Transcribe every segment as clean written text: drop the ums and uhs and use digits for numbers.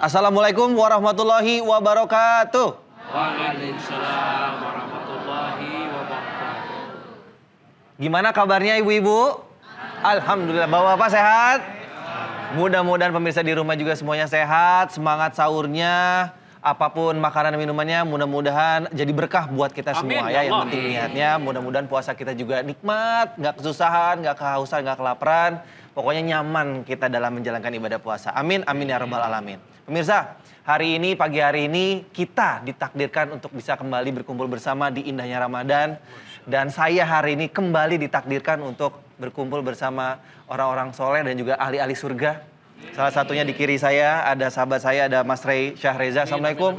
Assalamualaikum warahmatullahi wabarakatuh. Waalaikumsalam warahmatullahi wabarakatuh. Gimana kabarnya ibu-ibu? Alhamdulillah. Bapak-bapak sehat? Mudah-mudahan pemirsa di rumah juga semuanya sehat. Semangat sahurnya. Apapun makanan minumannya mudah-mudahan jadi berkah buat kita semua. Amin, Ya. Yang Allah. penting niatnya mudah-mudahan puasa kita juga nikmat. Nggak kesusahan, nggak kehausan, nggak kelaparan. Pokoknya nyaman kita dalam menjalankan ibadah puasa. Amin, amin ya rabbal alamin. Pemirsa, hari ini, pagi hari ini kita ditakdirkan untuk bisa kembali berkumpul bersama di indahnya Ramadan. Dan saya hari ini kembali ditakdirkan untuk berkumpul bersama orang-orang soleh dan juga ahli-ahli surga. Salah satunya di kiri saya ada sahabat saya, ada Mas Rey Syahreza. Assalamualaikum.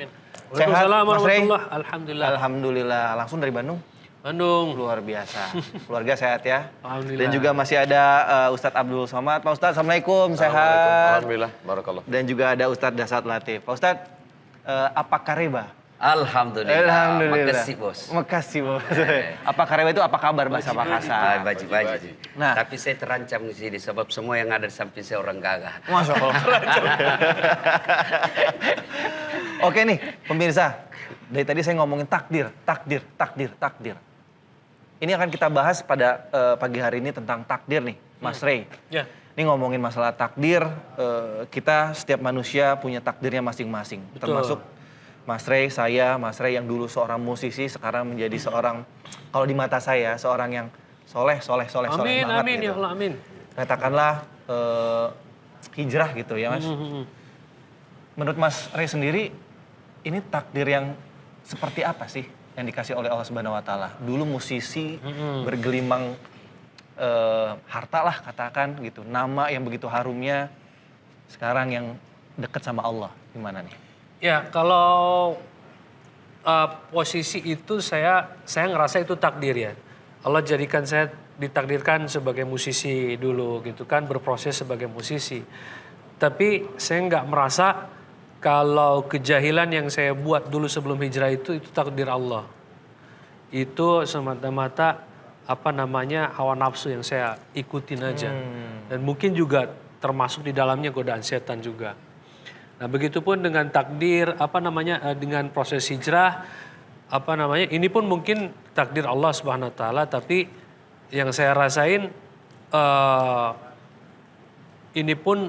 Sehat, Waalaikumsalam Mas Rey? warahmatullahi. Alhamdulillah. Alhamdulillah. Langsung dari Bandung? Bandung. Luar biasa. Keluarga sehat ya? Alhamdulillah. Dan juga masih ada Ustadz Abdul Somad. Pak Ustadz, Assalamualaikum. Sehat? Alhamdulillah, barakallah. Dan juga ada Ustadz Dasat Latif. Pak Ustadz, apa kareba? Alhamdulillah. Alhamdulillah. Makasih bos. Makasih bos. Apa kareba itu apa kabar bahasa Makassar? Baji. Nah. Tapi saya terancam di sini sebab semua yang ada di samping saya orang gagah. Masya Allah. Oke nih, pemirsa. Dari tadi saya ngomongin takdir. Ini akan kita bahas pada pagi hari ini tentang takdir nih, Mas Rey. Ya. Ini ngomongin masalah takdir, kita setiap manusia punya takdirnya masing-masing. Betul. Termasuk Mas Rey, Mas Rey yang dulu seorang musisi, sekarang menjadi seorang, kalau di mata saya, seorang yang soleh Amin, banget amin gitu. ya Allah, amin. Katakanlah hijrah gitu ya Mas. Menurut Mas Rey sendiri, ini takdir yang seperti apa sih yang dikasih oleh Allah Subhanahu Wa Taala? Dulu musisi bergelimang harta lah katakan gitu, nama yang begitu harumnya, sekarang yang dekat sama Allah, gimana nih? Ya, kalau posisi itu saya ngerasa itu takdir ya. Allah jadikan saya ditakdirkan sebagai musisi dulu gitu kan, berproses sebagai musisi. Tapi saya nggak merasa kalau kejahilan yang saya buat dulu sebelum hijrah itu takdir Allah. Itu semata-mata hawa nafsu yang saya ikutin aja. Dan mungkin juga termasuk di dalamnya godaan setan juga. Nah, begitupun dengan takdir dengan proses hijrah ini pun mungkin takdir Allah Subhanahu wa taala, tapi yang saya rasain ini pun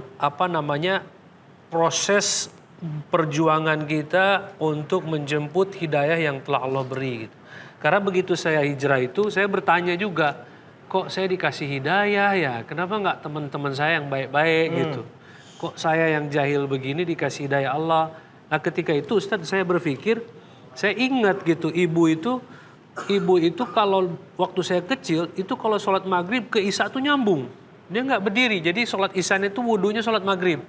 proses perjuangan kita untuk menjemput hidayah yang telah Allah beri gitu. Karena begitu saya hijrah itu saya bertanya juga, kok saya dikasih hidayah ya? Kenapa nggak teman-teman saya yang baik-baik gitu? Kok saya yang jahil begini dikasih hidayah Allah? Nah, ketika itu Ustadz saya berpikir, saya ingat gitu ibu itu kalau waktu saya kecil itu kalau sholat maghrib ke isya tuh nyambung. Dia nggak berdiri, jadi sholat isyanya itu wudunya sholat maghrib.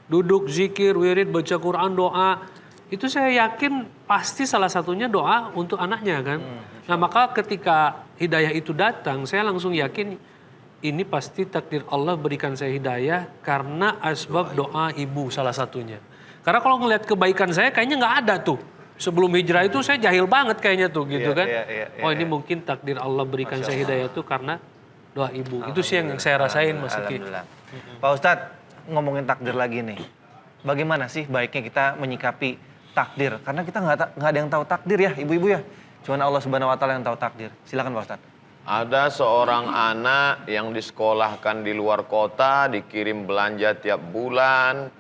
Duduk, zikir, wirid, baca Quran, doa. Itu saya yakin pasti salah satunya doa untuk anaknya kan. Nah, maka ketika hidayah itu datang, saya langsung yakin ini pasti takdir Allah berikan saya hidayah karena asbab doa ibu salah satunya. Karena kalau ngelihat kebaikan saya kayaknya nggak ada tuh. Sebelum hijrah itu saya jahil banget kayaknya tuh gitu kan. Ini mungkin takdir Allah berikan saya hidayah itu karena doa ibu. Itu sih yang saya rasain Mas Iki. Pak Ustadz, ngomongin takdir lagi nih. Bagaimana sih baiknya kita menyikapi takdir? Karena kita nggak ada yang tahu takdir ya ibu-ibu ya. Cuman Allah Subhanahu Wa Taala yang tahu takdir. Silakan Pak Ustadz. Ada seorang anak yang disekolahkan di luar kota, dikirim belanja tiap bulan.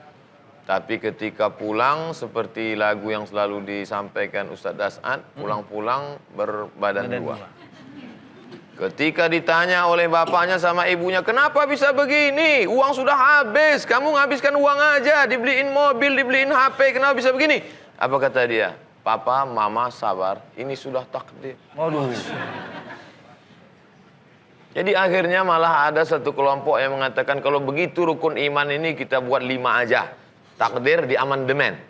Tapi ketika pulang, seperti lagu yang selalu disampaikan Ustadz Dasat, pulang-pulang berbadan dua. Ketika ditanya oleh bapaknya sama ibunya, kenapa bisa begini? Uang sudah habis, kamu nghabiskan uang aja, dibeliin mobil, dibeliin HP, kenapa bisa begini? Apa kata dia? Papa, mama sabar, ini sudah takdir. Waduh. Jadi akhirnya malah ada satu kelompok yang mengatakan kalau begitu rukun iman ini kita buat 5 aja. Takdir di amandemen.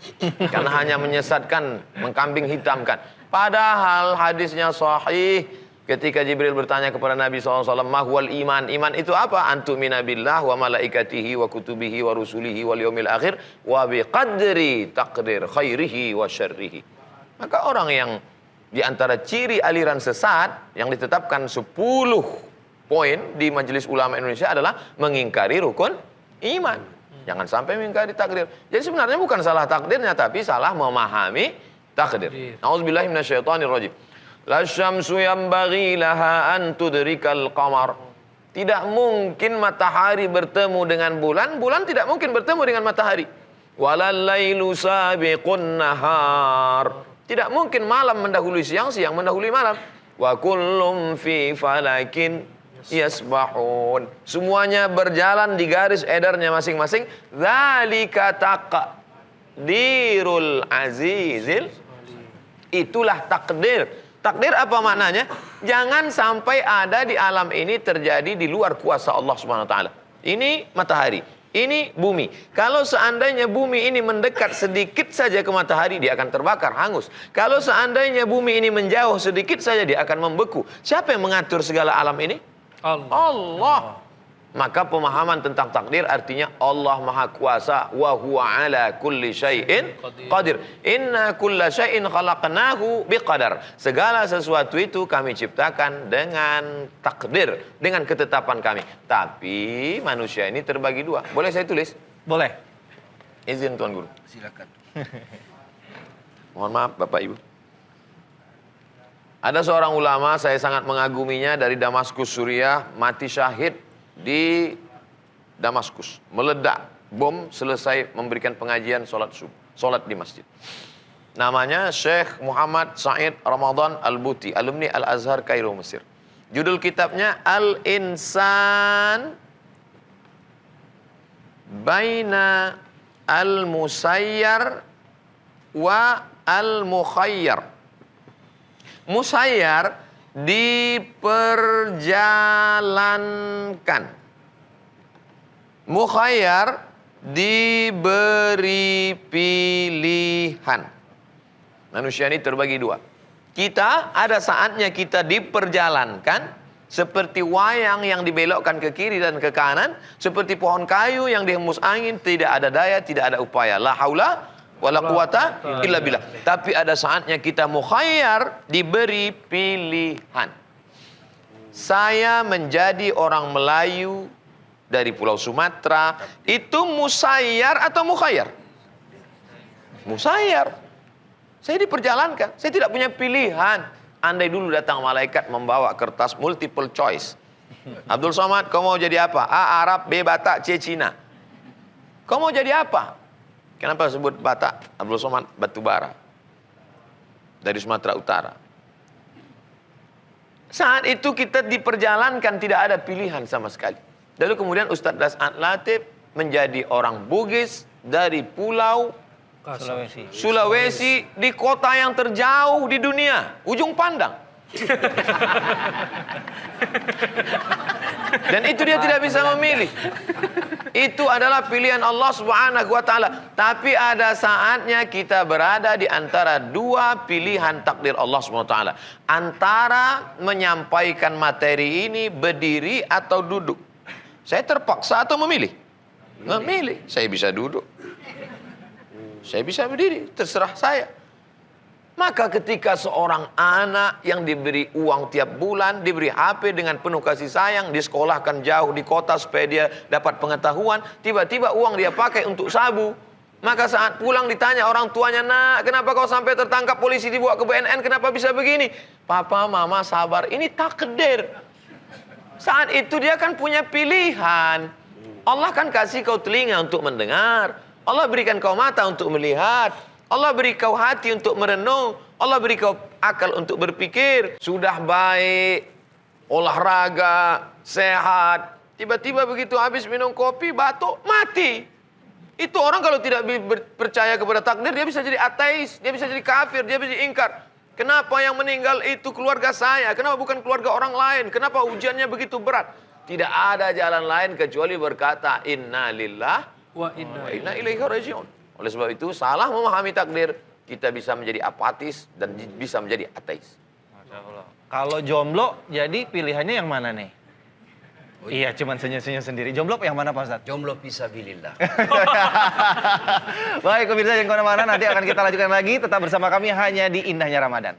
Karena hanya menyesatkan, mengkambing hitamkan. Padahal hadisnya sahih ketika Jibril bertanya kepada Nabi SAW, mahwal iman. Iman itu apa? Antumina billah wa malaikatihi wa kutubihi wa rusulihi wal yaumil akhir wa biqadri takdir khairihi wa syarrihi. Maka orang yang di antara ciri aliran sesat yang ditetapkan 10 poin di Majelis Ulama Indonesia adalah mengingkari rukun iman. Jangan sampai mengingkari takdir. Jadi sebenarnya bukan salah takdirnya, tapi salah memahami takdir. Nauzubillahi minasyaitonirrajim. La syamsu yanbaghi laha an tudrikal qamar. Tidak mungkin matahari bertemu dengan bulan, bulan tidak mungkin bertemu dengan matahari. Walal lailu sabiqun nahar. Tidak mungkin malam mendahului siang, siang mendahului malam. Wa kullum fi falakin yasbahun. Semuanya berjalan di garis edarnya masing-masing. Dzalika taqdirul azizil. Itulah takdir. Takdir apa maknanya? Jangan sampai ada di alam ini terjadi di luar kuasa Allah Subhanahu wa taala. Ini matahari, ini bumi. Kalau seandainya bumi ini mendekat sedikit saja ke matahari, dia akan terbakar, hangus. Kalau seandainya bumi ini menjauh sedikit saja, dia akan membeku. Siapa yang mengatur segala alam ini? Allah. Maka pemahaman tentang takdir artinya Allah Maha Kuasa, wa huwa ala kulli syai'in qadir. Inna kulla syai'in khalaqnahu biqadar. Segala sesuatu itu kami ciptakan dengan takdir, dengan ketetapan kami. Tapi manusia ini terbagi dua. Boleh saya tulis? Boleh. Izin Tuan Guru. Silakan. Mohon maaf Bapak Ibu. Ada seorang ulama, saya sangat mengaguminya, dari Damaskus, Suriah, mati syahid di Damaskus. Meledak bom selesai memberikan pengajian sholat subuh, sholat di masjid. Namanya Syekh Muhammad Said Ramadan Al-Buti, alumni Al-Azhar Kairo, Mesir. Judul kitabnya Al-Insan Baina Al-Musayyar wa Al-Mukhayyar. Musayyar diperjalankan, mukhayyar diberi pilihan. Manusia ini terbagi dua. Kita ada saatnya kita diperjalankan seperti wayang yang dibelokkan ke kiri dan ke kanan, seperti pohon kayu yang dihembus angin, tidak ada daya, tidak ada upaya. La haula wala quwata illa billah. Tapi ada saatnya kita mukhayyar, diberi pilihan. Saya menjadi orang Melayu dari Pulau Sumatera, itu musayyar atau mukhayyar? Musayyar. Saya diperjalankan, saya tidak punya pilihan. Andai dulu datang malaikat membawa kertas multiple choice. Abdul Somad, kau mau jadi apa? A. Arab, B. Batak, C. Cina. Kau mau jadi apa? Kenapa sebut Batak? Abdul Somad batubara dari Sumatera Utara. Saat itu kita diperjalankan, tidak ada pilihan sama sekali. Lalu kemudian Ustadz Das'ad Latif menjadi orang Bugis dari Pulau Sulawesi di kota yang terjauh di dunia, ujung pandang. Dan itu dia tidak bisa memilih. Itu adalah pilihan Allah Subhanahu wa taala. Tapi ada saatnya kita berada di antara dua pilihan takdir Allah Subhanahu wa taala. Antara menyampaikan materi ini berdiri atau duduk. Saya terpaksa atau memilih? Memilih. Saya bisa duduk. Saya bisa berdiri, terserah saya. Maka ketika seorang anak yang diberi uang tiap bulan, diberi HP dengan penuh kasih sayang, disekolahkan jauh di kota supaya dia dapat pengetahuan, tiba-tiba uang dia pakai untuk sabu. Maka saat pulang ditanya orang tuanya, "Nak, kenapa kau sampai tertangkap polisi dibawa ke BNN? Kenapa bisa begini?" "Papa, mama sabar, ini takdir." Saat itu dia kan punya pilihan. Allah kan kasih kau telinga untuk mendengar. Allah berikan kau mata untuk melihat. Allah beri kau hati untuk merenung. Allah beri kau akal untuk berpikir. Sudah baik, olahraga, sehat. Tiba-tiba begitu habis minum kopi, batuk, mati. Itu orang kalau tidak percaya kepada takdir, dia bisa jadi ateis, dia bisa jadi kafir, dia bisa jadi ingkar. Kenapa yang meninggal itu keluarga saya? Kenapa bukan keluarga orang lain? Kenapa ujiannya begitu berat? Tidak ada jalan lain kecuali berkata, Inna lillah wa inna ilaihi raji'un. Oleh sebab itu, salah memahami takdir, kita bisa menjadi apatis dan bisa menjadi ateis. Masya Allah. Kalau jomblo, jadi pilihannya yang mana nih? Iya, cuman senyum-senyum sendiri. Jomblo yang mana Pak Ustadz? Jomblo fisabilillah. Baik, pemirsa, jangan kemana-mana. Nanti akan kita lanjutkan lagi. Tetap bersama kami hanya di Indahnya Ramadan.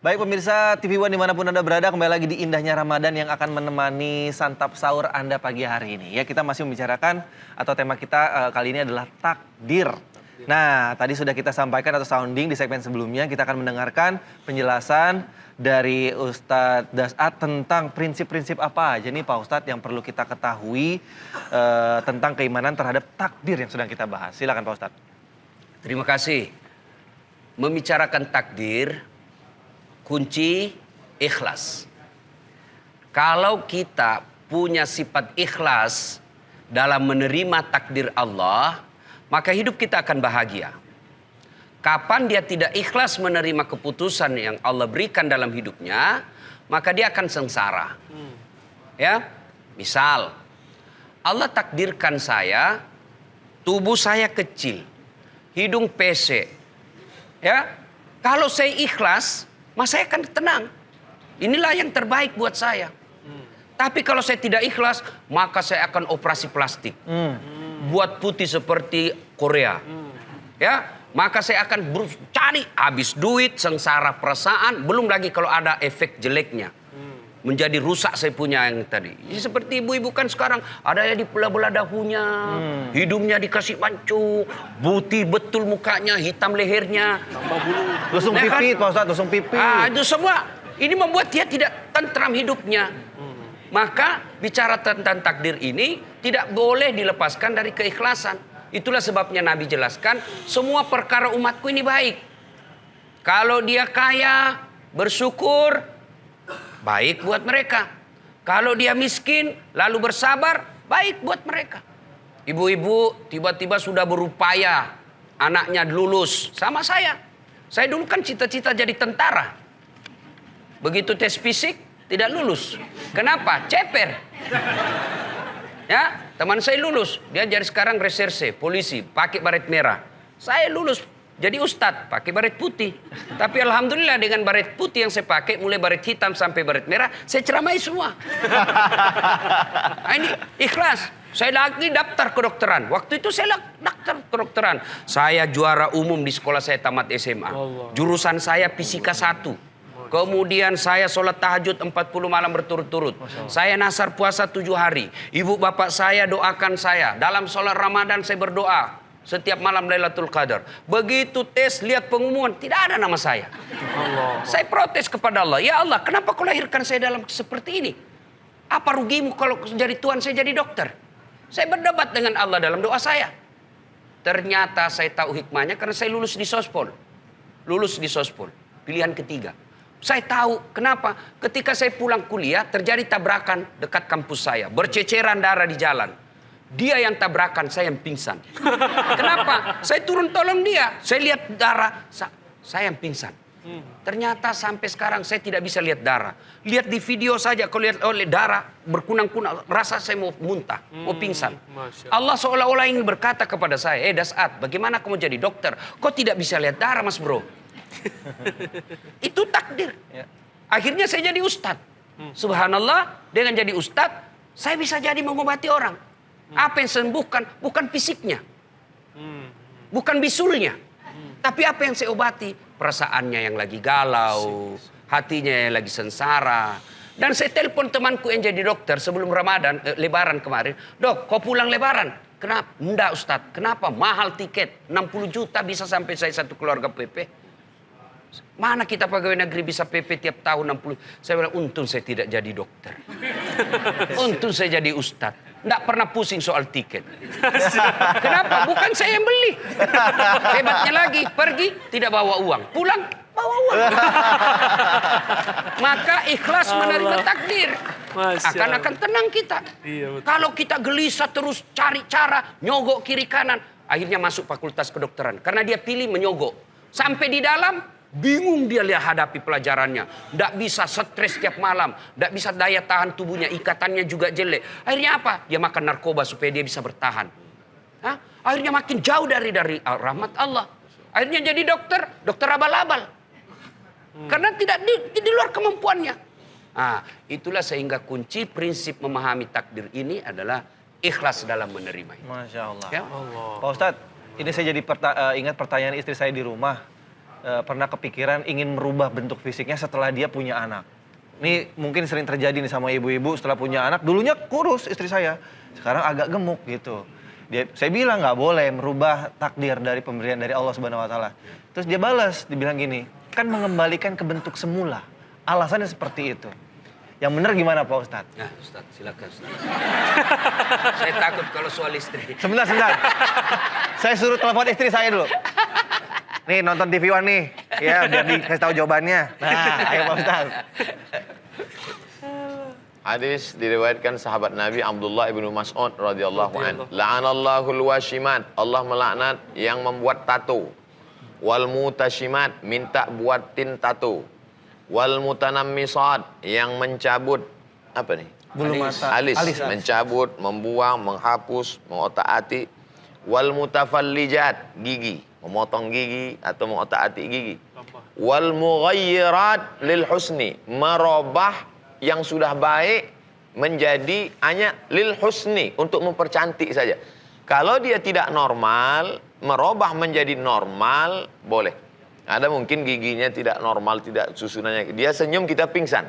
Baik pemirsa TV One dimanapun Anda berada, kembali lagi di indahnya Ramadan yang akan menemani santap sahur Anda pagi hari ini. Ya, kita masih membicarakan atau tema kita kali ini adalah takdir. Nah, tadi sudah kita sampaikan atau sounding di segmen sebelumnya, kita akan mendengarkan penjelasan dari Ustadz Dasat tentang prinsip-prinsip apa aja nih Pak Ustadz yang perlu kita ketahui tentang keimanan terhadap takdir yang sedang kita bahas. Silakan Pak Ustadz. Terima kasih. Membicarakan takdir, kunci ikhlas. Kalau kita punya sifat ikhlas dalam menerima takdir Allah, maka hidup kita akan bahagia. Kapan dia tidak ikhlas menerima keputusan yang Allah berikan dalam hidupnya, maka dia akan sengsara. Ya, misal Allah takdirkan saya, tubuh saya kecil, hidung pesek. Ya, kalau saya ikhlas, maka saya akan tenang. Inilah yang terbaik buat saya. Tapi kalau saya tidak ikhlas, maka saya akan operasi plastik. Buat putih seperti Korea. Ya, maka saya akan cari habis duit, sengsara perasaan, belum lagi kalau ada efek jeleknya. Menjadi rusak saya punya yang tadi. Seperti ibu-ibu kan sekarang ada yang dibelah-belah dahunya, hidungnya dikasih pancu, putih betul mukanya, hitam lehernya. Lusung Nah, kan? pipit Pak Ustadz, lusung pipit. Itu semua ini membuat dia tidak tentram hidupnya. Maka bicara tentang takdir ini tidak boleh dilepaskan dari keikhlasan. Itulah sebabnya Nabi jelaskan semua perkara umatku ini baik. Kalau dia kaya, bersyukur, baik buat mereka. Kalau dia miskin, lalu bersabar, baik buat mereka. Ibu-ibu tiba-tiba sudah berupaya, anaknya lulus, sama saya. Saya dulu kan cita-cita jadi tentara. Begitu tes fisik, tidak lulus. Kenapa? Ceper. Ya, teman saya lulus. Dia jadi sekarang reserse, polisi, pakai baret merah. Saya lulus jadi ustadz, pakai baret putih. Tapi alhamdulillah dengan baret putih yang saya pakai, mulai baret hitam sampai baret merah, saya ceramai semua. Nah, ini ikhlas. Saya lagi daftar kedokteran. Waktu itu saya daftar kedokteran. Saya juara umum di sekolah saya tamat SMA. Jurusan saya fisika 1. Kemudian saya sholat tahajud 40 malam berturut-turut. Saya nasar puasa 7 hari. Ibu bapak saya doakan saya. Dalam sholat Ramadan saya berdoa. Setiap malam Lailatul Qadar. Begitu tes, lihat pengumuman, tidak ada nama saya. Saya protes kepada Allah. Ya Allah, kenapa kau lahirkan saya dalam seperti ini? Apa rugimu kalau jadi Tuhan saya jadi dokter? Saya berdebat dengan Allah dalam doa saya. Ternyata saya tahu hikmahnya karena saya lulus di Sospol. Lulus di Sospol. Pilihan ketiga. Saya tahu kenapa. Ketika saya pulang kuliah terjadi tabrakan dekat kampus saya. Berceceran darah di jalan. Dia yang tabrakan, saya yang pingsan. Kenapa? Saya turun tolong dia. Saya lihat darah, saya yang pingsan. Ternyata sampai sekarang saya tidak bisa lihat darah. Lihat di video saja, kalau lihat oleh darah berkunang-kunang, rasa saya mau muntah, mau pingsan. Allah seolah-olah ingin berkata kepada saya, Dasat, bagaimana kamu jadi dokter? Kok tidak bisa lihat darah, Mas Bro? Itu takdir. Akhirnya saya jadi ustadz. Subhanallah, dengan jadi ustadz, saya bisa jadi mengobati orang. Apa yang sembuhkan bukan fisiknya, bukan bisulnya, tapi apa yang saya obati? Perasaannya yang lagi galau, hatinya yang lagi sengsara. Dan saya telepon temanku yang jadi dokter sebelum Ramadan, Lebaran kemarin. Dok, kau pulang Lebaran? Kenapa? Enggak Ustadz. Kenapa? Mahal tiket, 60 juta bisa sampai saya satu keluarga PP. Mana kita pegawai negeri bisa PP tiap tahun 60? Saya bilang, untung saya tidak jadi dokter. Untung saya jadi ustadz. Nggak pernah pusing soal tiket. Kenapa? Bukan saya yang beli. Hebatnya lagi, pergi tidak bawa uang. Pulang, bawa uang. Maka ikhlas menerima takdir. Akan tenang kita. Kalau kita gelisah terus cari cara, nyogok kiri kanan. Akhirnya masuk fakultas kedokteran. Karena dia pilih menyogok. Sampai di dalam, bingung dia lihat hadapi pelajarannya. Tidak bisa stres setiap malam. Tidak bisa daya tahan tubuhnya. Ikatannya juga jelek. Akhirnya apa? Dia makan narkoba supaya dia bisa bertahan. Hah? Akhirnya makin jauh dari rahmat Allah. Akhirnya jadi dokter abal-abal. Karena tidak di luar kemampuannya. Nah, itulah sehingga kunci prinsip memahami takdir ini adalah ikhlas dalam menerima. Masya Allah. Ya? Pak Ustadz, ini saya jadi ingat pertanyaan istri saya di rumah. pernah kepikiran ingin merubah bentuk fisiknya setelah dia punya anak. Ini mungkin sering terjadi nih sama ibu-ibu setelah punya anak. Dulunya kurus istri saya, sekarang agak gemuk gitu. Saya bilang nggak boleh merubah takdir dari pemberian dari Allah Subhanahu Wa Taala. Terus dia balas, dibilang gini, kan mengembalikan ke bentuk semula. Alasannya seperti itu. Yang benar gimana Pak Ustadz? Nah, Ustaz, silakan Ustaz. Saya takut kalau soal istri. Sebentar. Saya suruh telepon istri saya dulu. Nih nonton TV One nih, ya biar dikasih tahu jawabannya. Nah, ayo Pak Ustadz. Hadis diriwayatkan sahabat Nabi Abdullah ibnu Mas'ud radhiyallahu anhu. La'anallahul washimat. Allah melaknat yang membuat tato. Wal mutashimat, minta buatin tato. Wal mutanammisat, yang mencabut apa nih? Bulu mata. Alis. Mencabut, membuang, menghapus, mengotak-atik. Wal mutafallijat, gigi, memotong gigi atau mengotak-atik gigi. Wal mughayyirat lil husni, merubah yang sudah baik menjadi hanya lil husni, untuk mempercantik saja. Kalau dia tidak normal, merubah menjadi normal boleh. Ada mungkin giginya tidak normal, tidak susunannya. Dia senyum kita pingsan.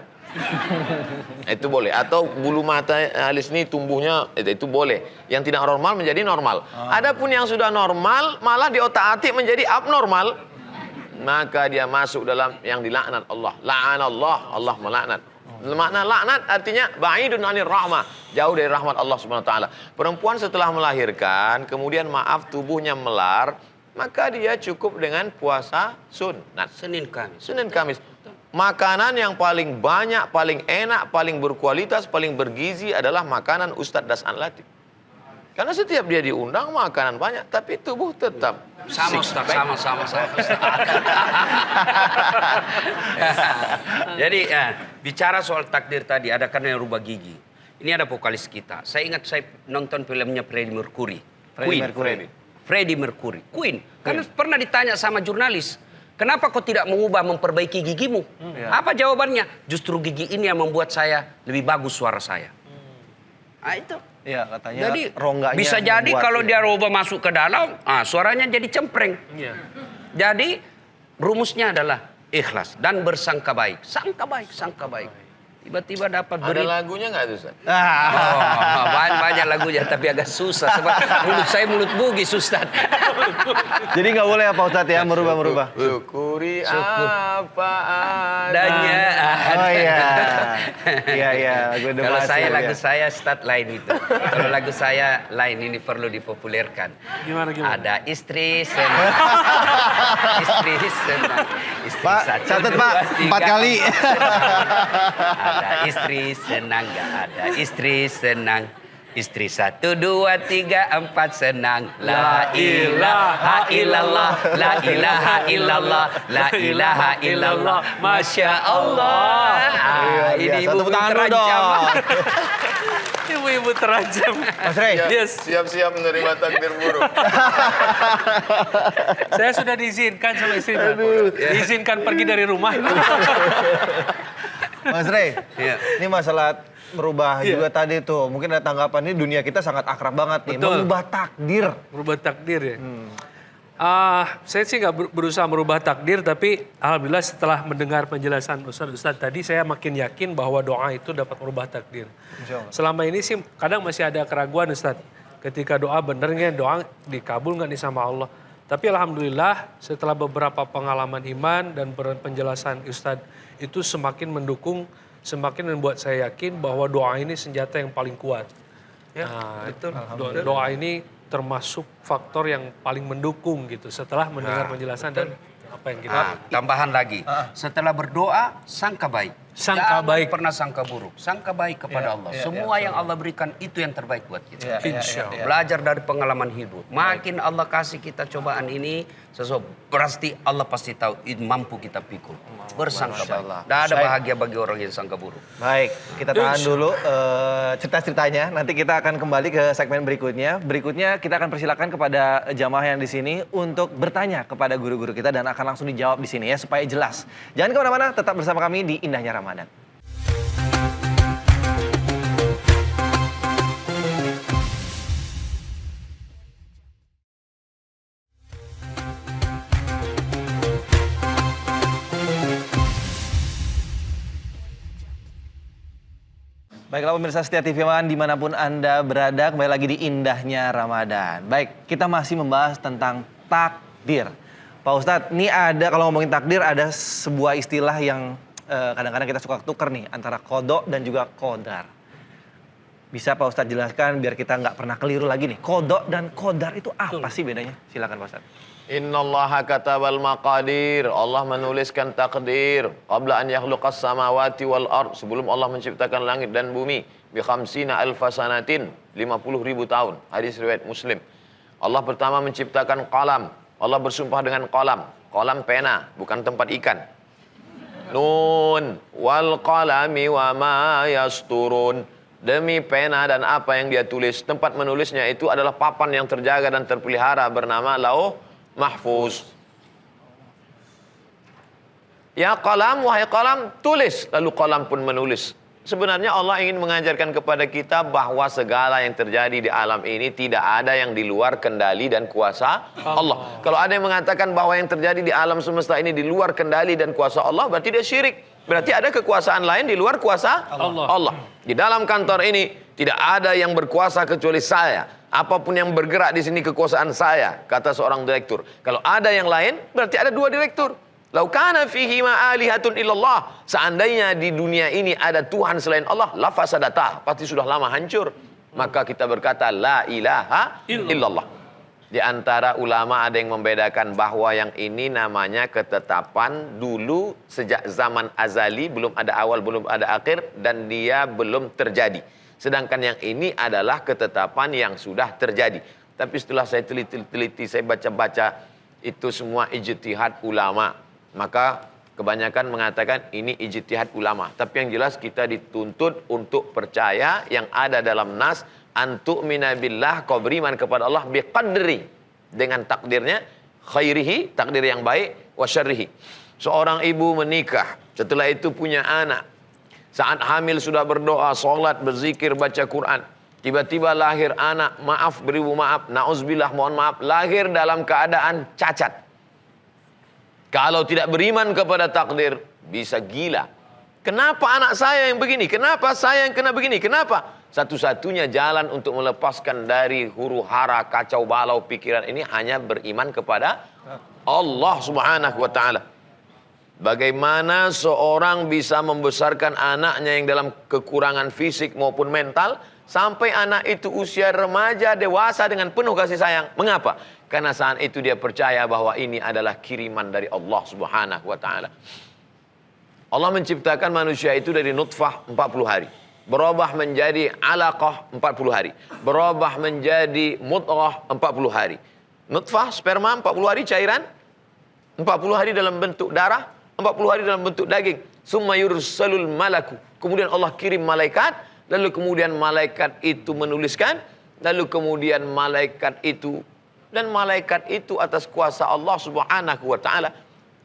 Itu boleh. Atau bulu mata alis ini tumbuhnya, itu boleh. Yang tidak normal menjadi normal. Adapun yang sudah normal malah di otak-atik menjadi abnormal, maka dia masuk dalam yang dilaknat Allah. La'anallah, Allah melaknat. Makna laknat artinya ba'idun 'anir rahmah, jauh dari rahmat Allah Subhanahu wa taala. Perempuan setelah melahirkan, kemudian maaf tubuhnya melar, maka dia cukup dengan puasa sunat. Senin Kamis. Senin Kamis. Makanan yang paling banyak, paling enak, paling berkualitas, paling bergizi adalah makanan Ustadz Dasan Latif. Karena setiap dia diundang makanan banyak, tapi tubuh tetap Sama Ustaz, sama. Jadi bicara soal takdir tadi, ada kan yang rubah gigi. Ini ada vokalis kita. Saya ingat saya nonton filmnya Freddie Mercury. Freddie Mercury. Queen. Karena pernah ditanya sama jurnalis, kenapa kau tidak mengubah, memperbaiki gigimu? Apa jawabannya? Justru gigi ini yang membuat saya lebih bagus suara saya. Nah itu. Iya, katanya Jadi rongganya bisa jadi membuat, kalau ya. dia rubah masuk ke dalam, suaranya jadi cempreng. Iya. Jadi rumusnya adalah ikhlas dan bersangka baik. Sangka baik. Tiba-tiba dapat Ada berita. lagunya nggak tuh Ustaz? Banyak lagunya tapi agak susah. Sebab mulut saya mulut bugis Ustaz. Jadi nggak boleh ya Pak Ustadz ya merubah-merubah. Syukuri apa Adanya. Oh iya. Iya, lagu The Kalau Masih, saya ya. lagu saya start lain itu. Kalau lagu saya lain, ini perlu dipopulerkan. Gimana? Ada istri senang. Istri senang. Istri Pak, satu, catat dua, Pak, 4 tiga, kali. Ada istri senang, gak ada istri senang. Istri 1, 2, 3, 4 senang. La ilaha illallah, la ilaha illallah, la ilaha illallah. Masya Allah. Ini Biasa, ibu tepuk tangan dulu terancam. dong. Ibu-ibu terancam. Mas Rey. Yes. Siap-siap menerima takdir buruk. Saya sudah diizinkan sama istri. Diizinkan pergi dari rumah. Mas Rey, Iya. ini masalah merubah juga tadi tuh. Mungkin ada tanggapan ini, dunia kita sangat akrab banget nih. Betul. Merubah takdir. Merubah takdir ya. Saya sih nggak berusaha merubah takdir, tapi alhamdulillah setelah mendengar penjelasan Ustadz tadi, saya makin yakin bahwa doa itu dapat merubah takdir. Insya Allah. Selama ini sih kadang masih ada keraguan Ustadz. Ketika doa benernya doa dikabul nggak nih sama Allah. Tapi alhamdulillah setelah beberapa pengalaman iman dan penjelasan Ustadz itu semakin mendukung, semakin membuat saya yakin bahwa doa ini senjata yang paling kuat. Ya, Nah, itu doa ini termasuk faktor yang paling mendukung gitu setelah mendengar penjelasan dan apa yang kita Tambahan lagi. Setelah berdoa, sangka baik. Sangka Jangan baik. pernah sangka buruk. Sangka baik kepada Allah. Semua yang Allah berikan itu yang terbaik buat kita. Insya Allah. Belajar dari pengalaman hidup. Makin Allah kasih kita cobaan ini, pasti Allah pasti tahu mampu kita pikul. Bersangka baik. Tidak ada bahagia bagi orang yang sangka buruk. Baik, kita tahan dulu cerita-ceritanya. Nanti kita akan kembali ke segmen berikutnya. Berikutnya kita akan persilakan kepada jamaah yang di sini untuk bertanya kepada guru-guru kita dan akan langsung dijawab di sini ya supaya jelas. Jangan kemana-mana, tetap bersama kami di Indahnya Ramadan. Baiklah pemirsa setia TV One dimanapun Anda berada, kembali lagi di indahnya Ramadan. Baik, kita masih membahas tentang takdir. Pak Ustadz, ini ada, kalau ngomongin takdir ada sebuah istilah yang kadang-kadang kita suka tuker nih, antara kodok dan juga kodar. Bisa Pak Ustadz jelaskan biar kita nggak pernah keliru lagi nih, kodok dan kodar itu apa sih bedanya? Silakan Pak Ustadz. Innallaha katabal maqadir. Allah menuliskan takdir qabla an yakhluqas samawati wal ard, sebelum Allah menciptakan langit dan bumi, bi khamsina alfa sanatin, 50.000 tahun. Hadis riwayat Muslim. Allah pertama menciptakan qalam. Allah bersumpah dengan qalam. Qalam pena, bukan tempat ikan. Nun wal qalami wa ma yasturun. Demi pena dan apa yang dia tulis. Tempat menulisnya itu adalah papan yang terjaga dan terpelihara bernama Lauh Mahfuz. Ya qalam, wahai qalam, tulis. Lalu qalam pun menulis. Sebenarnya Allah ingin mengajarkan kepada kita bahwa segala yang terjadi di alam ini tidak ada yang di luar kendali dan kuasa Allah. Kalau ada yang mengatakan bahwa yang terjadi di alam semesta ini di luar kendali dan kuasa Allah, berarti dia syirik. Berarti ada kekuasaan lain di luar kuasa Allah. Di dalam kantor ini tidak ada yang berkuasa kecuali saya. Apapun yang bergerak di sini kekuasaan saya, kata seorang direktur. Kalau ada yang lain, berarti ada dua direktur. Lau kana fihi ma alihatun illallah. Seandainya di dunia ini ada Tuhan selain Allah, la fasadata, pasti sudah lama hancur. Maka kita berkata la ilaha illallah. Di antara ulama ada yang membedakan bahwa yang ini namanya ketetapan dulu sejak zaman azali, belum ada awal, belum ada akhir, dan dia belum terjadi. Sedangkan yang ini adalah ketetapan yang sudah terjadi. Tapi setelah saya teliti, saya baca-baca, itu semua ijtihad ulama. Maka kebanyakan mengatakan ini ijtihad ulama. Tapi yang jelas kita dituntut untuk percaya yang ada dalam nas, antu'mina billah, kau beriman kepada Allah biqadri, dengan takdirnya, khairihi, takdir yang baik, wa syarrihi. Seorang ibu menikah, setelah itu punya anak. Saat hamil sudah berdoa, sholat, berzikir, baca Quran. Tiba-tiba lahir anak, maaf, beribu maaf, na'udzubillah, mohon maaf, lahir dalam keadaan cacat. Kalau tidak beriman kepada takdir, bisa gila. Kenapa anak saya yang begini? Kenapa saya yang kena begini? Kenapa? Satu-satunya jalan untuk melepaskan dari huru-hara, kacau balau pikiran ini hanya beriman kepada Allah Subhanahu wa ta'ala. Bagaimana seorang bisa membesarkan anaknya yang dalam kekurangan fisik maupun mental sampai anak itu usia remaja, dewasa dengan penuh kasih sayang. Mengapa? Karena saat itu dia percaya bahwa ini adalah kiriman dari Allah Subhanahu wa ta'ala. Allah menciptakan manusia itu dari nutfah 40 hari. Berubah menjadi alaqah 40 hari. Berubah menjadi mudghah 40 hari. Nutfah, sperma 40 hari cairan. 40 hari dalam bentuk darah. 40 hari dalam bentuk daging. Summa yursalul malaku. Kemudian Allah kirim malaikat. Lalu kemudian malaikat itu menuliskan. Lalu kemudian malaikat itu. Dan malaikat itu atas kuasa Allah Subhanahu wa ta'ala.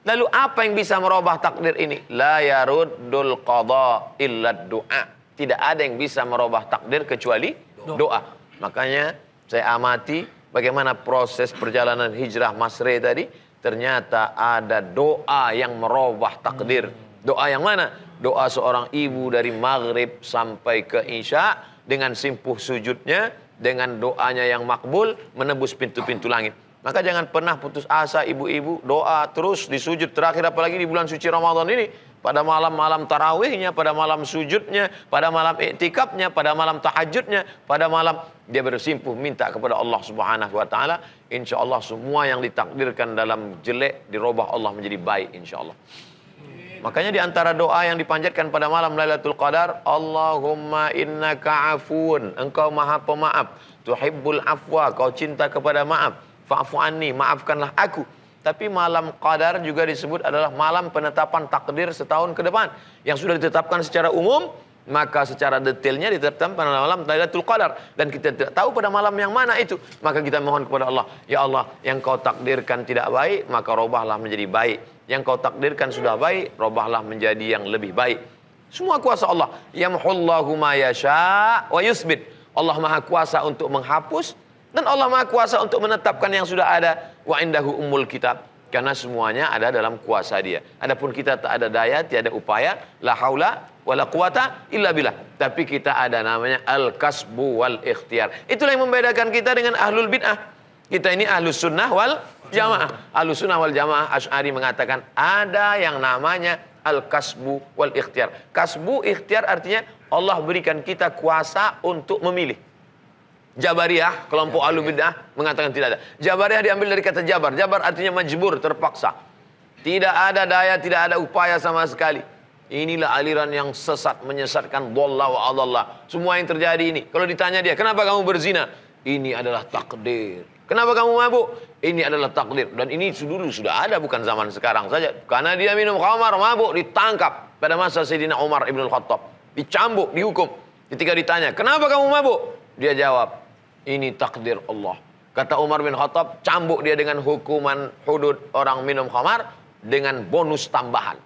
Lalu apa yang bisa merubah takdir ini? La yaruddul qada illa du'a. Tidak ada yang bisa merubah takdir kecuali doa. Makanya saya amati bagaimana proses perjalanan hijrah Mas Re tadi. Ternyata ada doa yang merubah takdir. Doa yang mana? Doa seorang ibu dari maghrib sampai ke isya. Dengan simpuh sujudnya. Dengan doanya yang makbul. Menembus pintu-pintu langit. Maka jangan pernah putus asa ibu-ibu, doa terus di sujud terakhir, apalagi di bulan suci Ramadan ini. Pada malam-malam tarawihnya, pada malam sujudnya, pada malam iktikafnya, pada malam tahajudnya, pada malam dia bersimpuh minta kepada Allah Subhanahu wa ta'ala. Insya Allah semua yang ditakdirkan dalam jelek dirubah Allah menjadi baik insya Allah. Makanya di antara doa yang dipanjatkan pada malam Lailatul Qadar, Allahumma innaka afun, engkau maha pemaaf, tuhibbul afwa, kau cinta kepada maaf. Fa'fu anni, maafkanlah aku. Tapi malam qadar juga disebut adalah malam penetapan takdir setahun ke depan. Yang sudah ditetapkan secara umum, maka secara detailnya ditetapkan pada malam Lailatul Qadar. Dan kita tidak tahu pada malam yang mana itu. Maka kita mohon kepada Allah, ya Allah, yang kau takdirkan tidak baik, maka robahlah menjadi baik. Yang kau takdirkan sudah baik, robahlah menjadi yang lebih baik. Semua kuasa Allah. Yamhullahu ma yasha' wa yusbit. Allah maha kuasa untuk menghapus. Dan Allah Maha Kuasa untuk menetapkan yang sudah ada. Wa indahu ummul kitab. Karena semuanya ada dalam kuasa dia. Adapun kita tak ada daya, tiada upaya, la haula wala quwata illa billah. Tapi kita ada namanya al-kasbu wal ikhtiar. Itulah yang membedakan kita dengan ahlul bid'ah. Kita ini ahlus sunnah wal jamaah. Ahlus sunnah wal jamaah Asy'ari mengatakan ada yang namanya al-kasbu wal ikhtiar. Kasbu ikhtiar artinya Allah berikan kita kuasa untuk memilih. Jabariyah, kelompok ahlu bid'ah mengatakan tidak ada. Jabariyah diambil dari kata jabar. Jabar artinya majbur, terpaksa. Tidak ada daya, tidak ada upaya sama sekali. Inilah aliran yang sesat, menyesatkan, dhalla wa adalla. Semua yang terjadi ini. Kalau ditanya dia, kenapa kamu berzina? Ini adalah takdir. Kenapa kamu mabuk? Ini adalah takdir. Dan ini dulu sudah ada, bukan zaman sekarang saja. Karena dia minum khamar, mabuk, ditangkap. Pada masa Sayyidina Umar ibn al-Khattab. Dicambuk, dihukum. Ketika ditanya, kenapa kamu mabuk? Dia jawab, ini takdir Allah. Kata Umar bin Khattab, cambuk dia dengan hukuman hudud orang minum khamar dengan bonus tambahan.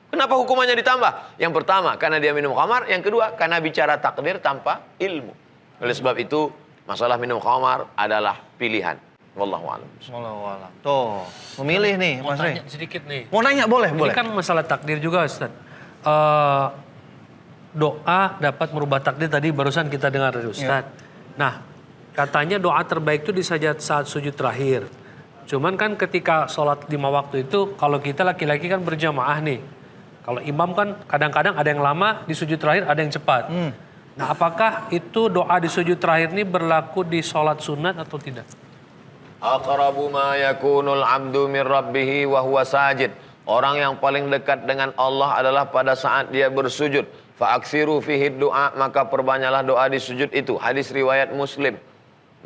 Kenapa hukumannya ditambah? Yang pertama, karena dia minum khamar. Yang kedua, karena bicara takdir tanpa ilmu. Oleh sebab itu, masalah minum khamar adalah pilihan. Wallahu a'lam. Wallahu a'lam. Tuh, memilih nih Mau Mas Rey. tanya sedikit nih. Mau nanya boleh, Ini boleh. kan masalah takdir juga Ustaz. Doa dapat merubah takdir tadi barusan kita dengar dari Ustaz. Nah, katanya doa terbaik itu di saat sujud terakhir. Cuman kan ketika sholat 5 waktu itu, kalau kita laki-laki kan berjamaah nih. Kalau imam kan kadang-kadang ada yang lama di sujud terakhir, ada yang cepat. Nah, apakah itu doa di sujud terakhir ini berlaku di sholat sunat atau tidak? Aqrabu ma yakunul abdu min rabbihi wa huwa sajid. Orang yang paling dekat dengan Allah adalah pada saat dia bersujud. Fa'aksiru fihi doa, maka perbanyaklah doa di sujud itu. Hadis riwayat Muslim.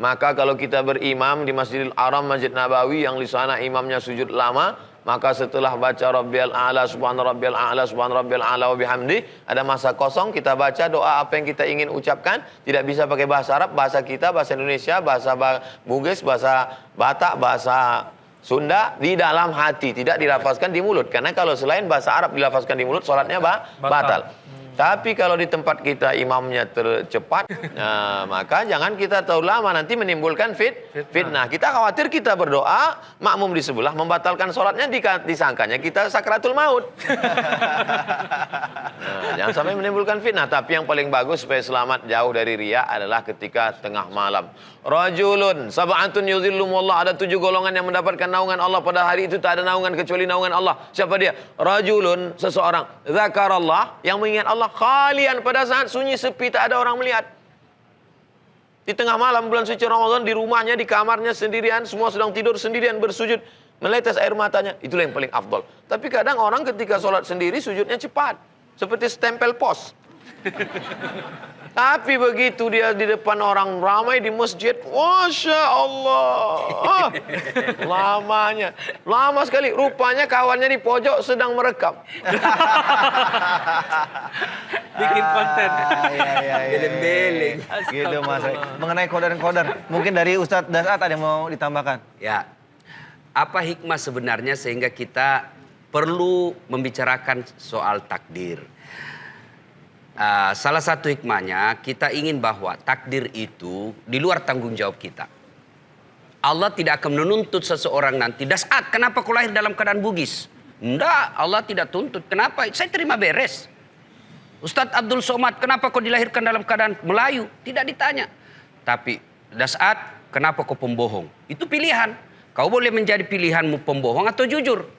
Maka kalau kita berimam di Masjidil Haram, Masjid Nabawi yang di sana imamnya sujud lama, maka setelah baca Rabbiyal A'la, Subhana Rabbiyal A'la, Subhana Rabbiyal A'la wa bihamdi, ada masa kosong, kita baca doa apa yang kita ingin ucapkan. Tidak bisa pakai bahasa Arab, bahasa kita, bahasa Indonesia, bahasa Bugis, bahasa Batak, bahasa Sunda, di dalam hati, tidak dilafazkan di mulut. Karena kalau selain bahasa Arab dilafazkan di mulut, sholatnya batal. Tapi kalau di tempat kita imamnya tercepat, nah, maka jangan kita terlalu lama, nanti menimbulkan fitnah. Kita khawatir kita berdoa, makmum di sebelah membatalkan sholatnya, disangkanya kita sakratul maut. Nah, jangan sampai menimbulkan fitnah. Tapi yang paling bagus supaya selamat jauh dari riya adalah ketika tengah malam. Rajulun sab'atun yuzillumullah, ada 7 golongan yang mendapatkan naungan Allah pada hari itu, tak ada naungan kecuali naungan Allah. Siapa dia? Rajulun, seseorang, zakarallah, yang mengingat Allah khalian, pada saat sunyi sepi, tak ada orang melihat. Di tengah malam bulan suci Ramadan, di rumahnya, di kamarnya sendirian, semua sedang tidur sendirian bersujud, menetes air matanya. Itulah yang paling afdol. Tapi kadang orang ketika sholat sendiri sujudnya cepat, seperti stempel pos. Tapi begitu dia di depan orang ramai di masjid, Masya Allah, lamanya, lama sekali. Rupanya kawannya di pojok sedang merekam. Bikin konten. Beling-beling. Gitu Mas Rey. Mengenai kodar-kodar, mungkin dari Ustadz Dasat ada yang mau ditambahkan? Ya, apa hikmah sebenarnya sehingga kita perlu membicarakan soal takdir? Salah satu hikmahnya, kita ingin bahwa takdir itu di luar tanggung jawab kita. Allah tidak akan menuntut seseorang nanti, Dasat, kenapa kau lahir dalam keadaan Bugis? Enggak, Allah tidak tuntut. Kenapa? Saya terima beres. Ustadz Abdul Somad, kenapa kau dilahirkan dalam keadaan Melayu? Tidak ditanya. Tapi, Dasat, kenapa kau pembohong? Itu pilihan. Kau boleh menjadi pilihanmu pembohong atau jujur.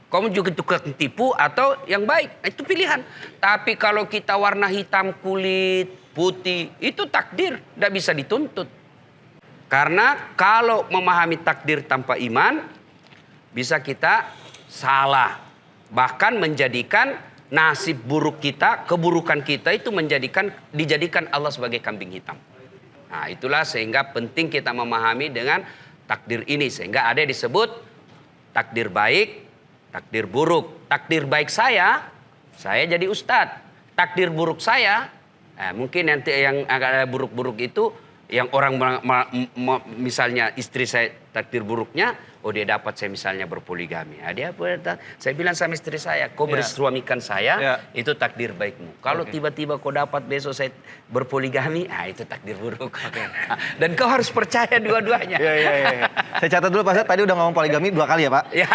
Kamu juga tukang tipu atau yang baik. Itu pilihan. Tapi kalau kita warna hitam kulit, putih, itu takdir. Tidak bisa dituntut. Karena kalau memahami takdir tanpa iman, bisa kita salah. Bahkan menjadikan nasib buruk kita, keburukan kita itu dijadikan Allah sebagai kambing hitam. Nah, itulah sehingga penting kita memahami dengan takdir ini. Sehingga ada yang disebut takdir baik, takdir buruk. Takdir baik saya jadi ustadz. Takdir buruk saya, mungkin nanti yang agak buruk-buruk itu, yang orang misalnya istri saya takdir buruknya, oh dia dapat saya misalnya berpoligami. Saya bilang sama istri saya, kau bersuamikan saya, itu takdir baikmu. Kalau tiba-tiba kau dapat besok saya berpoligami, itu takdir buruk. Dan kau harus percaya dua-duanya. Iya. Saya catat dulu Pak Ustadz, tadi udah ngomong poligami 2 kali ya Pak? Ya.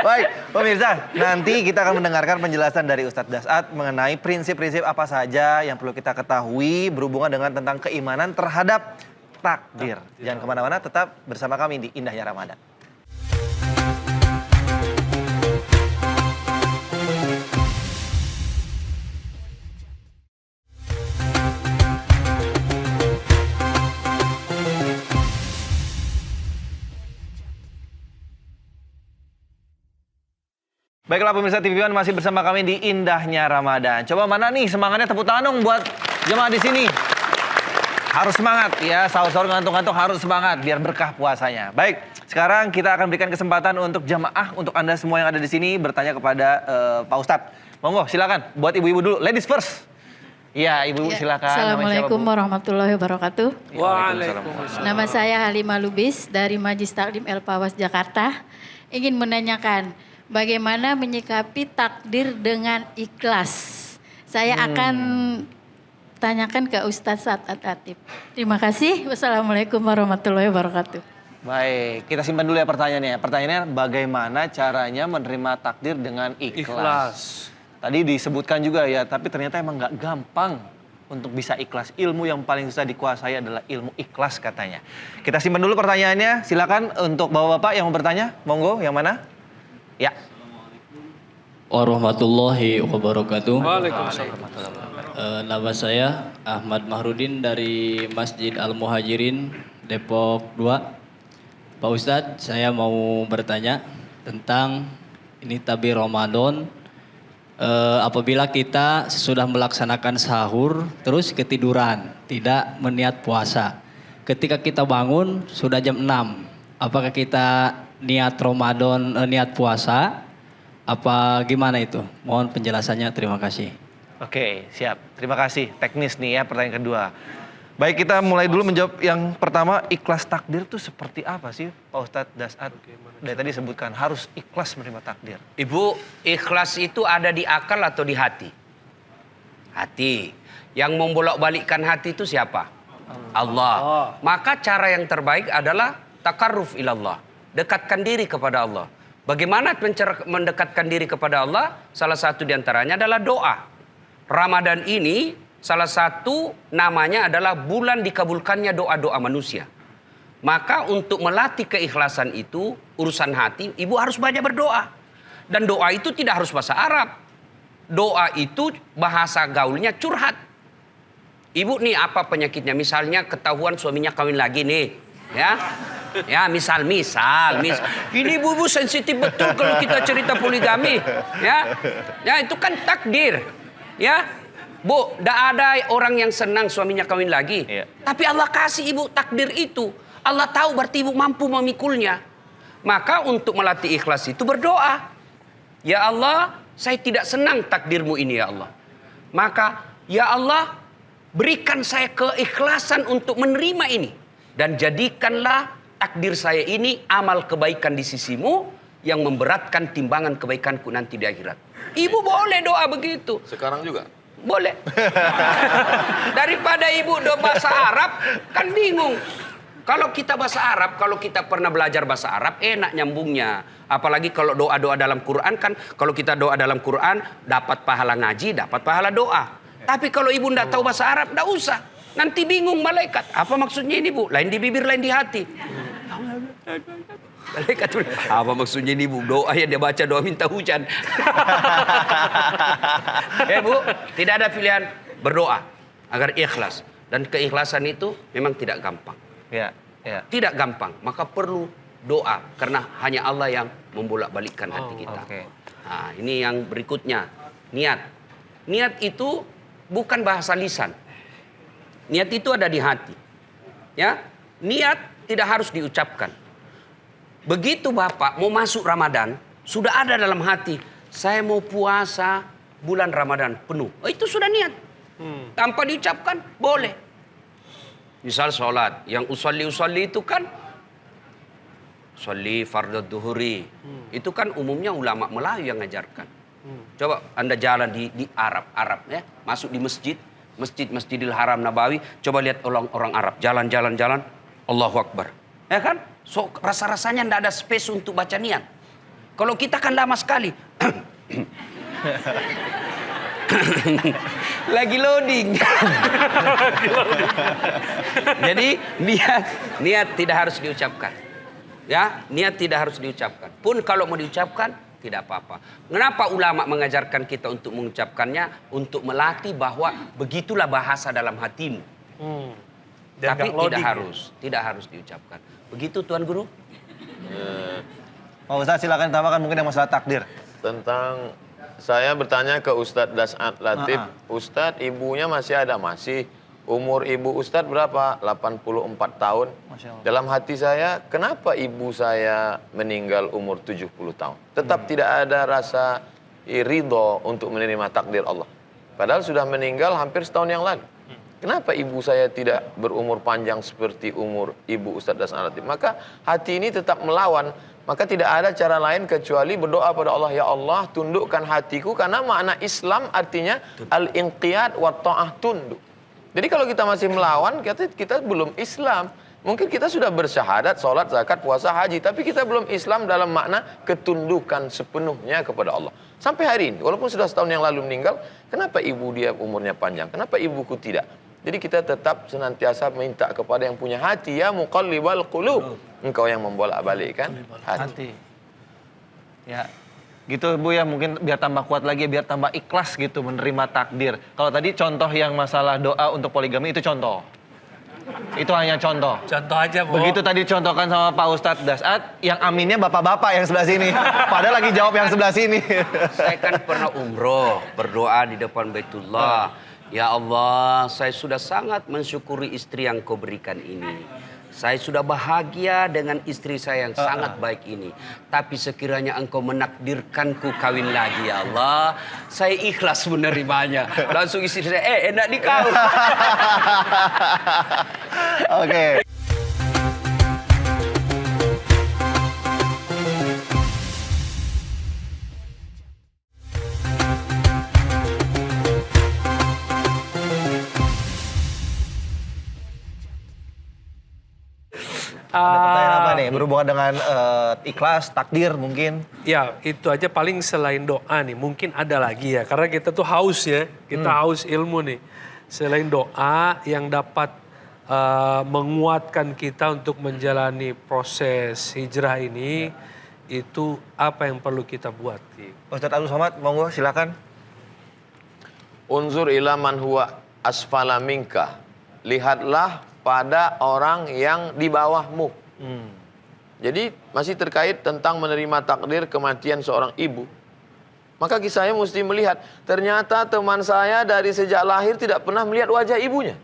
Baik, pemirsa, nanti kita akan mendengarkan penjelasan dari Ustadz Dasat mengenai prinsip-prinsip apa saja yang perlu kita ketahui berhubungan dengan tentang keimanan terhadap takdir. Jangan kemana-mana, tetap bersama kami di Indahnya Ramadan. Baiklah pemirsa TV One, masih bersama kami di Indahnya Ramadan. Coba mana nih semangatnya, tepuk tangan dong buat jemaah di sini. Harus semangat ya, sahur-sahur ngantuk-ngantuk harus semangat biar berkah puasanya. Baik, sekarang kita akan berikan kesempatan untuk jemaah, untuk Anda semua yang ada di sini bertanya kepada Pak Ustadz. Monggo silakan, buat ibu-ibu dulu, ladies first. Iya, ibu-ibu silakan. Assalamualaikum warahmatullahi wabarakatuh. Waalaikumsalam. Nama saya Halimah Lubis dari Majlis Taklim El Pawas Jakarta. Ingin menanyakan bagaimana menyikapi takdir dengan ikhlas. Saya akan tanyakan ke Ustadz Sa'ad At-Tatib. Terima kasih. Wassalamualaikum warahmatullahi wabarakatuh. Baik, kita simpan dulu ya pertanyaannya. Pertanyaannya bagaimana caranya menerima takdir dengan ikhlas. Tadi disebutkan juga ya, tapi ternyata emang nggak gampang untuk bisa ikhlas. Ilmu yang paling susah dikuasai adalah ilmu ikhlas katanya. Kita simpan dulu pertanyaannya. Silakan untuk bapak-bapak yang mau bertanya. Monggo, yang mana? Ya. Warahmatullahi wabarakatuh. Waalaikumsalam. Nama saya Ahmad Mahrudin dari Masjid Al-Muhajirin, Depok 2. Pak Ustadz, saya mau bertanya tentang ini tabir Ramadan. Apabila kita sudah melaksanakan sahur, terus ketiduran, tidak meniat puasa. Ketika kita bangun, sudah jam 6. Apakah kita niat Ramadan, niat puasa? Apa gimana itu? Mohon penjelasannya, terima kasih. Oke, siap. Terima kasih. Teknis nih ya pertanyaan kedua. Baik, kita mulai dulu menjawab yang pertama, ikhlas takdir itu seperti apa sih Pak Ustadz Dasat? Dari tadi sebutkan harus ikhlas menerima takdir. Ibu, ikhlas itu ada di akal atau di hati? Hati. Yang membolak-balikkan hati itu siapa? Allah. Maka cara yang terbaik adalah takarruf ilallah. Dekatkan diri kepada Allah. Bagaimana mendekatkan diri kepada Allah? Salah satu diantaranya adalah doa. Ramadan ini salah satu namanya adalah bulan dikabulkannya doa-doa manusia. Maka untuk melatih keikhlasan itu, urusan hati, ibu harus banyak berdoa. Dan doa itu tidak harus bahasa Arab. Doa itu bahasa gaulnya curhat. Ibu nih apa penyakitnya? Misalnya ketahuan suaminya kawin lagi nih. Ya misal. Ini ibu sensitif betul kalau kita cerita poligami. Ya itu kan takdir. Ya, Bu, tidak ada orang yang senang suaminya kawin lagi. Iya. Tapi Allah kasih ibu takdir itu. Allah tahu berarti ibu mampu memikulnya. Maka untuk melatih ikhlas itu berdoa. Ya Allah, saya tidak senang takdirmu ini ya Allah. Maka, ya Allah, berikan saya keikhlasan untuk menerima ini. Dan jadikanlah takdir saya ini amal kebaikan di sisimu yang memberatkan timbangan kebaikanku nanti di akhirat. Ibu boleh doa begitu. Sekarang juga? Boleh. Daripada ibu doa bahasa Arab, kan bingung. Kalau kita bahasa Arab, kalau kita pernah belajar bahasa Arab, enak nyambungnya. Apalagi kalau doa-doa dalam Quran kan, kalau kita doa dalam Quran, dapat pahala ngaji, dapat pahala doa. Tapi kalau ibu tidak tahu bahasa Arab, tidak usah. Nanti bingung malaikat. Apa maksudnya ini bu? Lain di bibir, lain di hati. Malaikat apa maksudnya ini bu? Doa yang dia baca doa minta hujan. Bu, tidak ada pilihan berdoa agar ikhlas. Dan keikhlasan itu memang tidak gampang. Ya. Tidak gampang, maka perlu doa karena hanya Allah yang membolak-balikkan hati kita. Oke. Nah, ini yang berikutnya, niat. Niat itu bukan bahasa lisan. Niat itu ada di hati. Ya, niat tidak harus diucapkan. Begitu Bapak mau masuk Ramadan, sudah ada dalam hati, saya mau puasa bulan Ramadan penuh. Oh, itu sudah niat. Tanpa diucapkan, boleh. Misal sholat, yang usolli itu kan sholli fardhu dhuhri. Itu kan umumnya ulama Melayu yang ngajarkan. Coba Anda jalan di Arab ya, masuk di Masjidil Haram Nabawi, coba lihat orang Arab jalan, Allahu Akbar. Ya kan? So, rasa-rasanya tidak ada space untuk baca niat. Kalau kita kan lama sekali. Lagi loading. Jadi niat tidak harus diucapkan. Ya, niat tidak harus diucapkan. Pun kalau mau diucapkan tidak apa-apa. Kenapa ulama mengajarkan kita untuk mengucapkannya? Untuk melatih bahwa begitulah bahasa dalam hatimu. Tapi tidak harus diucapkan. Begitu Tuan Guru? Pak Ustadz silakan tambahkan mungkin yang masalah takdir. Tentang saya bertanya ke Ustadz Das'ad Latif. Ustadz, ibunya masih ada? Masih. Umur ibu Ustadz berapa? 84 tahun. Masya Allah. Dalam hati saya, kenapa ibu saya meninggal umur 70 tahun? Tetap tidak ada rasa ridho untuk menerima takdir Allah. Padahal sudah meninggal hampir setahun yang lalu. Kenapa ibu saya tidak berumur panjang seperti umur ibu Ustadz Das'ad Latif? Maka hati ini tetap melawan. Maka tidak ada cara lain kecuali berdoa pada Allah. Ya Allah, tundukkan hatiku. Karena makna Islam artinya al-inqiyad wa ta'ah, tunduk. Jadi kalau kita masih melawan, kita belum Islam. Mungkin kita sudah bersyahadat, sholat, zakat, puasa, haji. Tapi kita belum Islam dalam makna ketundukan sepenuhnya kepada Allah. Sampai hari ini, walaupun sudah setahun yang lalu meninggal, kenapa ibu dia umurnya panjang? Kenapa ibuku tidak? Jadi kita tetap senantiasa minta kepada yang punya hati. Ya muqallibal qulub. Engkau yang membolak-balikkan hati. Ya, gitu Bu ya, mungkin biar tambah kuat lagi, biar tambah ikhlas gitu menerima takdir. Kalau tadi contoh yang masalah doa untuk poligami itu contoh. Itu hanya contoh. Contoh aja, Bu. Begitu tadi contohkan sama Pak Ustadz Das'ad, yang aminnya bapak-bapak yang sebelah sini. Padahal lagi jawab yang sebelah sini. Saya kan pernah umroh, berdoa di depan Baitullah. Ya Allah, saya sudah sangat mensyukuri istri yang kau berikan ini. Saya sudah bahagia dengan istri saya yang sangat baik ini. Tapi sekiranya engkau menakdirkanku kawin lagi ya Allah, saya ikhlas menerimanya. Langsung istri saya, enak di kau. Oke. Ada pertanyaan apa nih berhubungan dengan ikhlas, takdir mungkin? Ya, itu aja paling selain doa nih. Mungkin ada lagi ya, karena kita tuh haus ya. Kita haus ilmu nih. Selain doa yang dapat menguatkan kita untuk menjalani proses hijrah ini, itu apa yang perlu kita buat? Ustadz Abdul Somad, monggo silakan. Unzur ila man huwa asfala minka. Lihatlah pada orang yang di bawahmu. Jadi masih terkait tentang menerima takdir kematian seorang ibu. Maka saya mesti melihat, ternyata teman saya dari sejak lahir tidak pernah melihat wajah ibunya.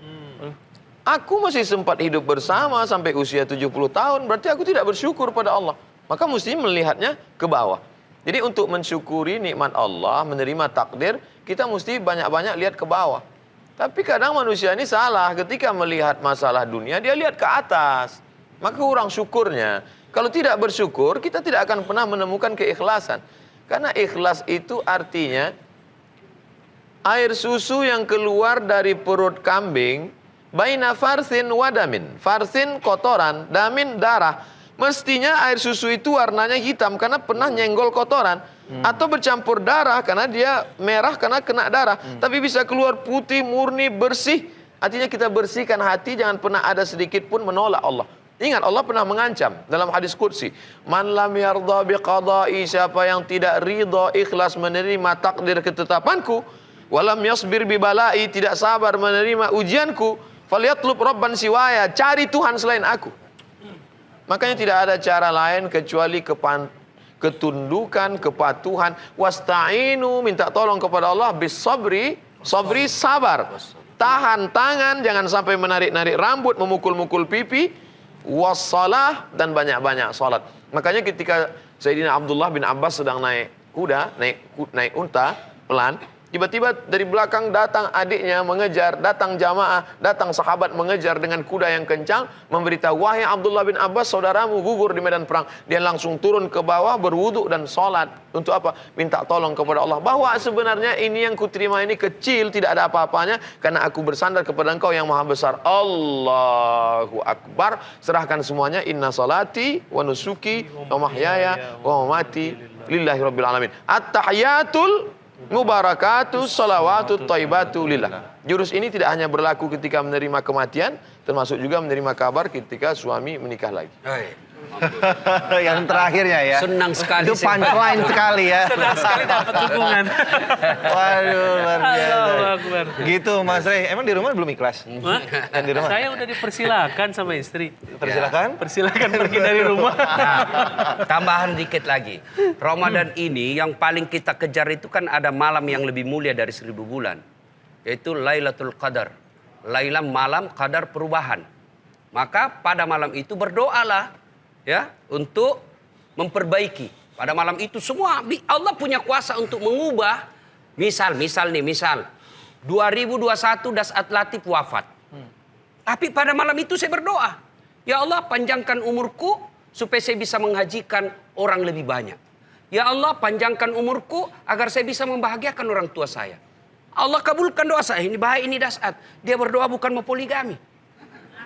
Aku masih sempat hidup bersama sampai usia 70 tahun, berarti aku tidak bersyukur pada Allah. Maka mesti melihatnya ke bawah. Jadi untuk mensyukuri nikmat Allah, menerima takdir, kita mesti banyak-banyak lihat ke bawah. Tapi kadang manusia ini salah, ketika melihat masalah dunia, dia lihat ke atas. Maka kurang syukurnya. Kalau tidak bersyukur, kita tidak akan pernah menemukan keikhlasan. Karena ikhlas itu artinya, air susu yang keluar dari perut kambing, baina farsin wadamin. Farsin kotoran, damin darah. Mestinya air susu itu warnanya hitam karena pernah nyenggol kotoran. Atau bercampur darah karena dia merah karena kena darah. Tapi bisa keluar putih, murni, bersih. Artinya kita bersihkan hati, jangan pernah ada sedikit pun menolak Allah. Ingat, Allah pernah mengancam dalam hadis qudsi. Man lam yardha biqadai, siapa yang tidak ridha ikhlas menerima takdir ketetapanku. Walam yasbir bibalai, tidak sabar menerima ujianku. Falyatlub rabban siwaya, cari Tuhan selain aku. Makanya tidak ada cara lain kecuali ketundukan, kepatuhan. Wasta'inu, minta tolong kepada Allah. Bisabri, sabri sabar. Tahan tangan, jangan sampai menarik-narik rambut, memukul-mukul pipi. Wassalah, dan banyak-banyak salat. Makanya ketika Sayyidina Abdullah bin Abbas sedang naik kuda, naik unta, pelan. Tiba-tiba dari belakang datang adiknya mengejar, datang jamaah, datang sahabat mengejar dengan kuda yang kencang, memberitahu, wahai Abdullah bin Abbas, saudaramu gugur di medan perang. Dia langsung turun ke bawah, berwudu dan sholat. Untuk apa? Minta tolong kepada Allah. Bahwa sebenarnya ini yang kuterima ini kecil, tidak ada apa-apanya, karena aku bersandar kepada Engkau yang maha besar. Allahu Akbar. Serahkan semuanya. Inna salati wa nusuki wa mahyaya wa mamati lillahi rabbil alamin. At-tahiyatul mubarakatuh salawatu taibatu lillah. Jurus ini tidak hanya berlaku ketika menerima kematian, termasuk juga menerima kabar ketika suami menikah lagi. Yang terakhirnya ya. Senang sekali. Itu punchline sekali ya. Senang sekali dapat dukungan. Waduh, luar biasa. Allahu Akbar. Gitu Mas Rey. Emang di rumah belum ikhlas? Hah? Yang di rumah? Saya udah dipersilakan sama istri. Persilakan. Persilakan pergi dari rumah. Nah, tambahan dikit lagi. Ramadan ini yang paling kita kejar itu kan ada malam yang lebih mulia dari 1000 bulan. Yaitu Lailatul Qadar. Lailam malam qadar perubahan. Maka pada malam itu berdoalah ya untuk memperbaiki. Pada malam itu semua Allah punya kuasa untuk mengubah. Misal 2021 Dasat Latif wafat. Tapi pada malam itu saya berdoa, ya Allah panjangkan umurku supaya saya bisa menghajikan orang lebih banyak. Ya Allah panjangkan umurku agar saya bisa membahagiakan orang tua saya. Allah kabulkan doa saya. Ini baik, ini Dasat. Dia berdoa bukan mau poligami.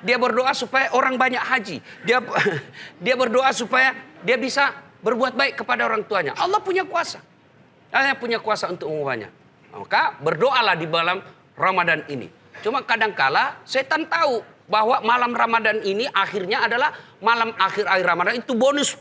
Dia berdoa supaya orang banyak haji. Dia berdoa supaya dia bisa berbuat baik kepada orang tuanya. Allah punya kuasa. Allah punya kuasa untuk mengubahnya. Maka berdoalah di malam Ramadan ini. Cuma kadangkala setan tahu bahwa malam Ramadan ini akhirnya adalah malam akhir Ramadan itu bonus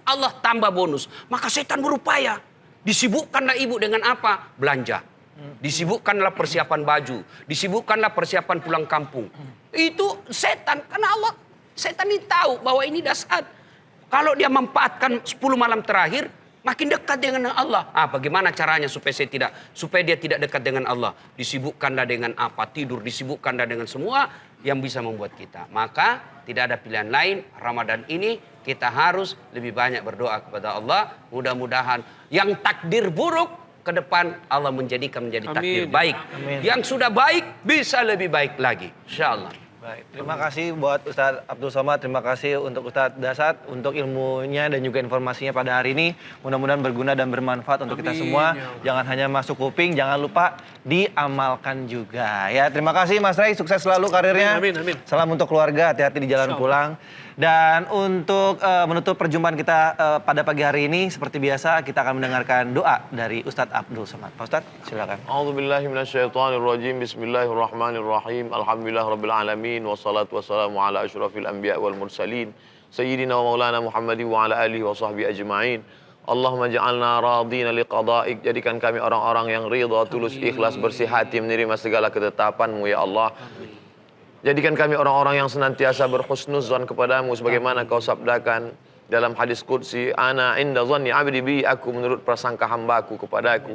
Allah tambah bonus. Maka setan berupaya. Disibukkanlah ibu dengan apa? Belanja. Disibukkanlah persiapan baju. Disibukkanlah persiapan pulang kampung. Itu setan. Karena setan ini tahu bahwa ini Dasat. Kalau dia memanfaatkan 10 malam terakhir, makin dekat dengan Allah. Bagaimana caranya supaya dia tidak dekat dengan Allah? Disibukkanlah dengan apa? Tidur, disibukkanlah dengan semua yang bisa membuat kita. Maka tidak ada pilihan lain. Ramadan ini kita harus lebih banyak berdoa kepada Allah. Mudah-mudahan yang takdir buruk ke depan Allah menjadikan menjadi takdir baik. Amin. Yang sudah baik bisa lebih baik lagi. Insyaallah. Baik, terima kasih buat Ustadz Abdul Somad, terima kasih untuk Ustadz Dasat untuk ilmunya dan juga informasinya pada hari ini. Mudah-mudahan berguna dan bermanfaat untuk kita semua. Jangan hanya masuk kuping, jangan lupa diamalkan juga. Ya, terima kasih Mas Rey, sukses selalu karirnya. Amin. Salam untuk keluarga, hati-hati di jalan pulang. Dan untuk menutup perjumpaan kita pada pagi hari ini, seperti biasa kita akan mendengarkan doa dari Ustadz Abdul Somad. Pak Ustadz, silakan. A'udzubillahi minasyaitonirrajim. Bismillahirrahmanirrahim. Alhamdulillahirabbil alamin wassalatu wassalamu ala asyrafil anbiya wal mursalin sayyidina wa maulana Muhammadin wa ala alihi wa sahbihi ajma'in. Allahumma ja'alna radina liqada'ik. Jadikan kami orang-orang yang ridha, tulus, ikhlas, bersih hati menerima segala ketetapan-Mu ya Allah. Jadikan kami orang-orang yang senantiasa berhusnuzan kepadamu sebagaimana Kau sabdakan dalam hadis qudsi, ana inda dhanni 'abdi bi, aku menurut prasangka hambaku kepadaku.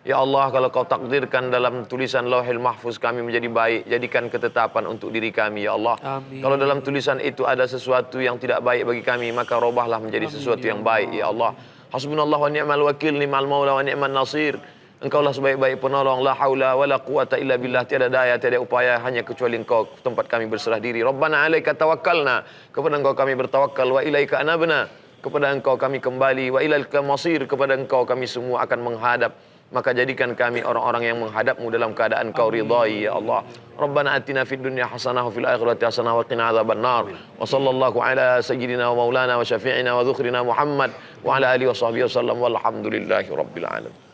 Ya Allah, kalau Kau takdirkan dalam tulisan Lauhil Mahfuz kami menjadi baik, jadikan ketetapan untuk diri kami ya Allah. Amin. Kalau dalam tulisan itu ada sesuatu yang tidak baik bagi kami, maka robahlah menjadi sesuatu yang baik ya Allah. Hasbunallah wa ni'mal wakil, ni'mal maula wa ni'man nasir. Engkaulah sebaik-baik penolong, la haula wala quwata illa billah, tiada daya, tiada upaya hanya kecuali Engkau tempat kami berserah diri. Rabbana 'alaika tawakkalna, kepada Engkau kami bertawakal, wa ilaika anabna, kepada Engkau kami kembali, wa ilaika masir, kepada Engkau kami semua akan menghadap. Maka jadikan kami orang-orang yang menghadap-Mu dalam keadaan Kau ridai ya Allah. Rabbana atina fid dunya hasanah wa fil akhirati hasanah wa qina adzabannar. Wa sallallahu ala sayyidina wa maulana wa syafi'ina wa dzukhrina Muhammad wa ala alihi wa sahbihi wasallam walhamdulillahi rabbil alamin.